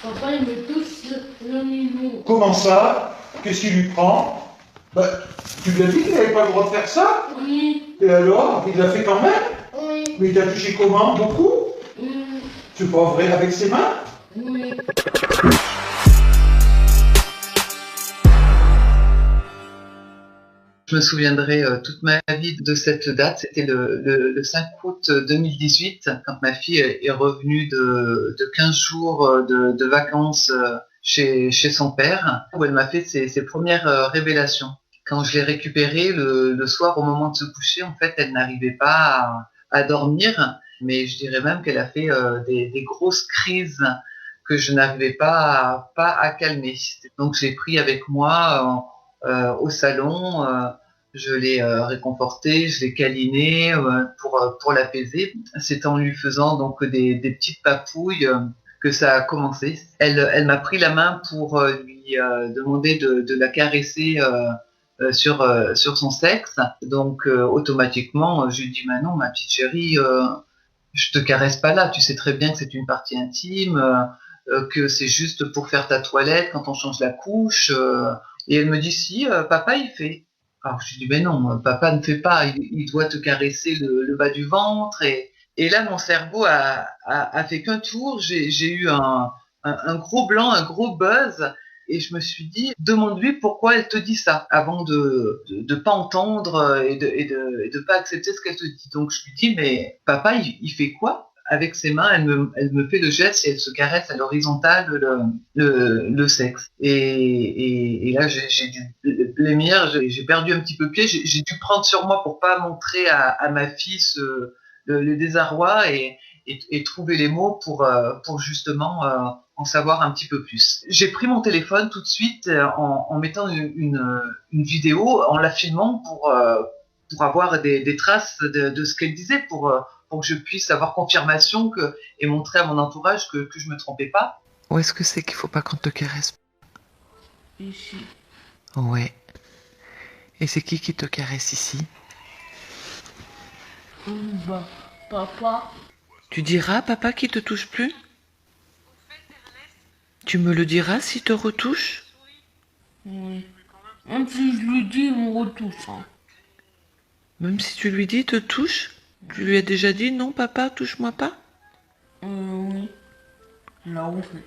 Papa, il me touche le minou. Comment ça? Qu'est-ce qu'il lui prend? Bah, tu lui as dit qu'il n'avait pas le droit de faire ça? Oui, Et alors? Il l'a fait quand même? oui, Mais il t'a touché comment? Beaucoup? hum, C'est pas vrai, avec ses mains? oui. Je me souviendrai toute ma vie de cette date. C'était le 5 août 2018, quand ma fille est revenue de 15 jours de vacances chez son père, où elle m'a fait ses premières révélations. Quand je l'ai récupérée le soir au moment de se coucher, en fait, elle n'arrivait pas à dormir, mais je dirais même qu'elle a fait des grosses crises que je n'arrivais pas à calmer. Donc je l'ai pris avec moi au salon. Je l'ai réconforté, je l'ai câliné pour l'apaiser. C'est en lui faisant donc des petites papouilles que ça a commencé. Elle m'a pris la main pour lui demander de la caresser sur son sexe. Donc automatiquement, je lui dis bah non, ma petite chérie, je te caresse pas là. Tu sais très bien que c'est une partie intime, que c'est juste pour faire ta toilette quand on change la couche. Et elle me dit si, papa il fait. Alors je lui dis mais non, papa ne fait pas, il doit te caresser le bas du ventre. Et là mon cerveau a fait qu'un tour, j'ai eu un gros blanc, un gros buzz. Et je me suis dit, demande-lui pourquoi elle te dit ça, avant de pas entendre et de pas accepter ce qu'elle te dit. Donc je lui dis, mais papa, il fait quoi? Avec ses mains, elle me fait le geste et elle se caresse à l'horizontale le sexe. Et là, j'ai dû blêmir, j'ai perdu un petit peu pied, j'ai dû prendre sur moi pour pas montrer à ma fille le désarroi et trouver les mots pour justement en savoir un petit peu plus. J'ai pris mon téléphone tout de suite en mettant une vidéo, en la filmant pour avoir des traces de ce qu'elle disait, pour que je puisse avoir confirmation et montrer à mon entourage que je me trompais pas. Où est-ce que c'est qu'il faut pas qu'on te caresse? Ici. Ouais. Et c'est qui te caresse ici? Bah, papa. Tu diras à papa qu'il te touche plus? Tu me le diras s'il te retouche? Oui. Même si je lui dis, il me retouche. Hein. Même si tu lui dis, il te touche? Tu lui as déjà dit non, papa, touche-moi pas? Oui. Là où fait.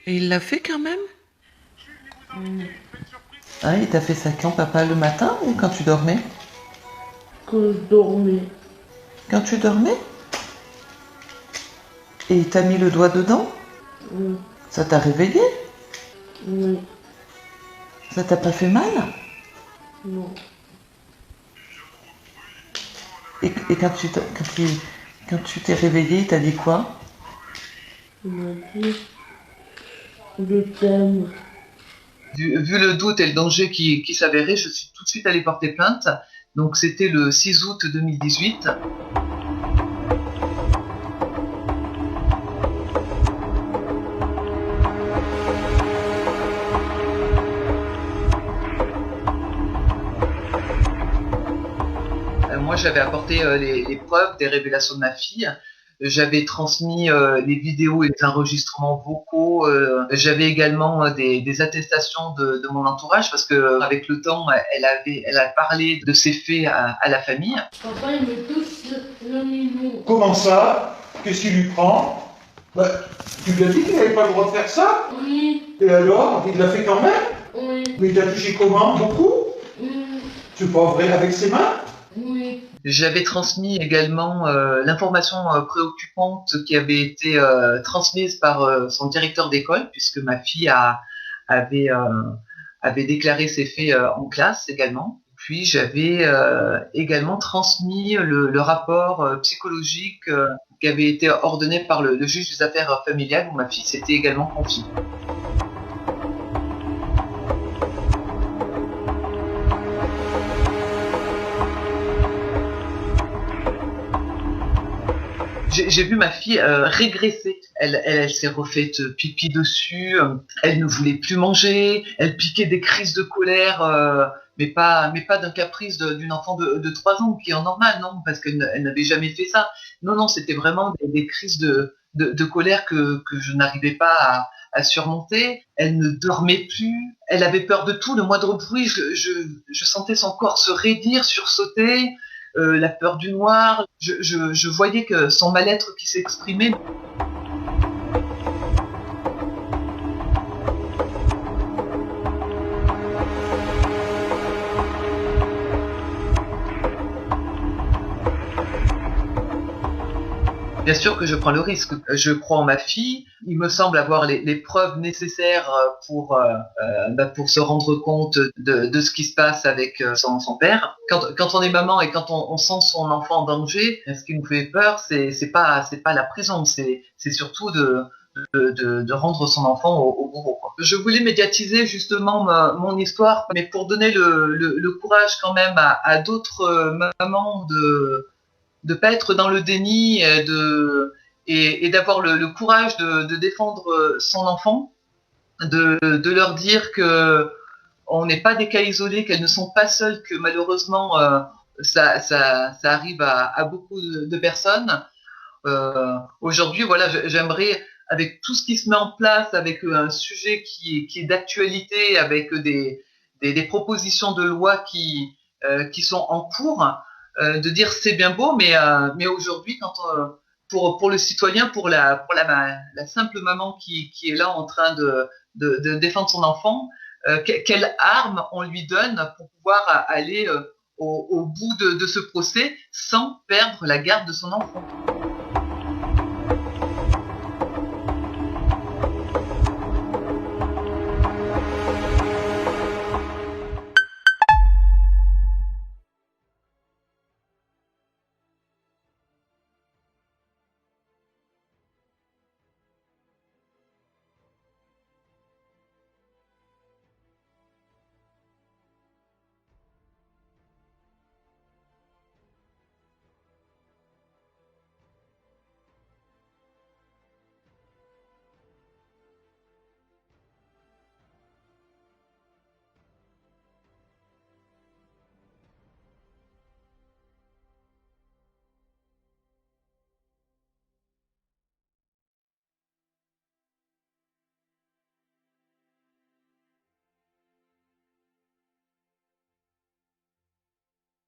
Et il l'a fait quand même? Oui. Ah, il t'a fait ça quand, papa, le matin ou quand tu dormais? Que je dormais. Quand tu dormais? Et il t'a mis le doigt dedans? Oui. Ça t'a réveillé? Oui. Ça t'a pas fait mal? Non. Et quand tu t'es réveillé, il t'a dit quoi? Il m'a dit, je t'aime. Vu le doute et le danger qui s'avérait, je suis tout de suite allé porter plainte. Donc c'était le 6 août 2018. Moi, j'avais apporté les preuves des révélations de ma fille. J'avais transmis les vidéos et les enregistrements vocaux. J'avais également des attestations de mon entourage parce que avec le temps, elle a parlé de ces faits à la famille. Papa, il me touche le minou. Comment ça? Qu'est-ce qu'il lui prend? Bah, tu lui as dit qu'il n'avait pas le droit de faire ça? Oui, Et alors? Il l'a fait quand même? oui, Mais il t'a touché comment? Beaucoup? hum, C'est pas vrai, avec ses mains? oui. J'avais transmis également l'information préoccupante qui avait été transmise par son directeur d'école, puisque ma fille avait, avait déclaré ces faits en classe également. Puis j'avais également transmis le rapport psychologique qui avait été ordonné par le juge des affaires familiales, où ma fille s'était également confiée. J'ai vu ma fille régresser. Elle s'est refaite pipi dessus. Elle ne voulait plus manger. Elle piquait des crises de colère, mais pas d'un caprice d'une enfant de 3 ans, qui est normal, non, parce qu'elle n'avait jamais fait ça. Non, c'était vraiment des crises de colère que je n'arrivais pas à surmonter. Elle ne dormait plus. Elle avait peur de tout. Le moindre bruit, je sentais son corps se raidir, sursauter. La peur du noir, je voyais que son mal-être qui s'exprimait. Bien sûr que je prends le risque. Je crois en ma fille. Il me semble avoir les preuves nécessaires pour se rendre compte de ce qui se passe avec son père. Quand on est maman et quand on sent son enfant en danger, ce qui nous fait peur, c'est pas la prison, c'est surtout de rendre son enfant au bourreau, quoi. Je voulais médiatiser justement mon histoire, mais pour donner le courage quand même à d'autres mamans de pas être dans le déni et d'avoir le courage de défendre son enfant, de leur dire que on n'est pas des cas isolés, qu'elles ne sont pas seules, que malheureusement ça arrive à beaucoup de personnes. Aujourd'hui, voilà, j'aimerais, avec tout ce qui se met en place, avec un sujet qui est d'actualité, avec des propositions de loi qui sont en cours, de dire c'est bien beau, mais aujourd'hui, pour le citoyen, pour la simple maman qui est là en train de défendre son enfant, quelle arme on lui donne pour pouvoir aller au bout de ce procès sans perdre la garde de son enfant.